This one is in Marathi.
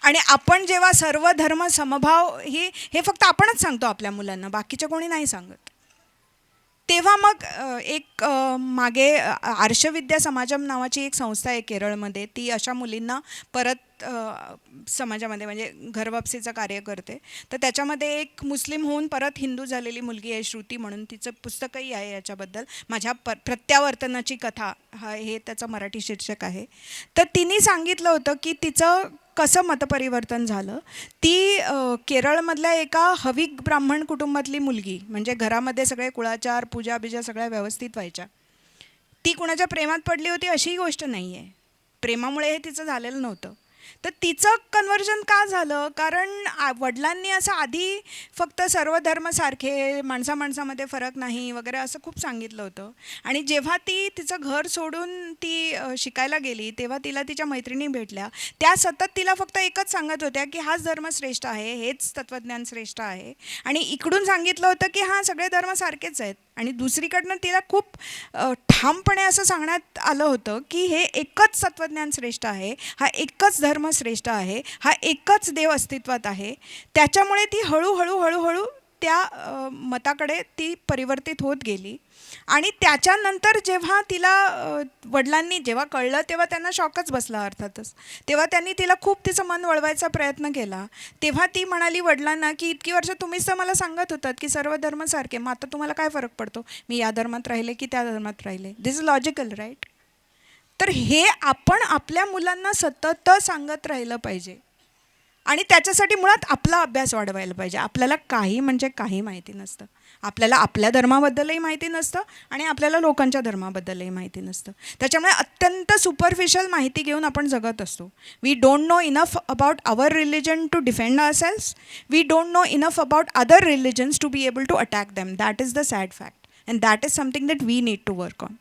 आणि आपण जेव्हा सर्व धर्म समभाव हे फक्त आपणच सांगतो आपल्या मुलांना, बाकीच्या कोणी नाही सांगत. तेव्हा मग मागे आर्षविद्या समाजम नावाची एक संस्था आहे केरळमध्ये, ती अशा मुलींना परत समाजामध्ये म्हणजे घरवापसीचं कार्य करते. तर त्याच्यामध्ये एक मुस्लिम होऊन परत हिंदू झालेली मुलगी आहे, श्रुती म्हणून. तिचं पुस्तकही आहे याच्याबद्दल, माझ्या प्रत्यावर्तनाची कथा हे त्याचं मराठी शीर्षक आहे. तर तिने सांगितलं होतं की तिचं कसं मतपरिवर्तन झालं. ती केरळमधल्या एका हविक ब्राह्मण कुटुंबातली मुलगी, म्हणजे घरामध्ये सगळे कुळाचार पूजा बिजा सगळ्या व्यवस्थित व्हायच्या. ती कुणाच्या प्रेमात पडली होती अशीही गोष्ट नाही आहे, प्रेमामुळे हे तिचं झालेलं नव्हतं. तर तिचं कन्व्हर्जन का झालं, कारण वडिलांनी असं आधी फक्त सर्व धर्म सारखे, माणसा माणसामध्ये फरक नाही वगैरे असं खूप सांगितलं होतं. आणि जेव्हा ती तिचं घर सोडून ती शिकायला गेली, तेव्हा तिला तिच्या मैत्रिणी भेटल्या. त्या सतत तिला फक्त एकच सांगत होत्या की हाच धर्म श्रेष्ठ आहे, हेच तत्त्वज्ञान श्रेष्ठ आहे. आणि इकडून सांगितलं होतं की हां सगळे धर्म सारखेच आहेत. आणि दुसरीकडनं तिला खूप ठामपणे असं सांगण्यात आलं होतं की हे एकच तत्त्वज्ञान श्रेष्ठ आहे, हा एकच धर्म श्रेष्ठ आहे, हा एकच देव अस्तित्वात आहे. त्याच्यामुळे ती हळूहळू हळूहळू त्या मताकडे ती परिवर्तित होत गेली. आणि त्याच्यानंतर जेव्हा तिला वडिलांनी जेव्हा कळलं तेव्हा त्यांना शॉकच बसला अर्थातच. तेव्हा त्यांनी तिला खूप तिचं मन वळवायचा प्रयत्न केला. तेव्हा ती म्हणाली वडिलांना की इतकी वर्ष तुम्हीच तर मला सांगत होतात की सर्व धर्म सारखे, मग आता तुम्हाला काय फरक पडतो, मी या धर्मात राहिले की त्या धर्मात राहिले. दिस इज लॉजिकल राईट. तर हे आपण आपल्या मुलांना सतत सांगत राहिलं पाहिजे. आणि त्याच्यासाठी मुळात आपला अभ्यास वाढवायला पाहिजे. आपल्याला काही म्हणजे काही माहिती नसतं. आपल्याला आपल्या धर्माबद्दलही माहिती नसतं आणि आपल्याला लोकांच्या धर्माबद्दलही माहिती नसतं. त्याच्यामुळे अत्यंत सुपरफिशियल माहिती घेऊन आपण जगत असतो. We don't know enough about our religion to defend ourselves. We don't know enough about other religions to be able to attack them. That is the sad fact and that is something that we need to work on.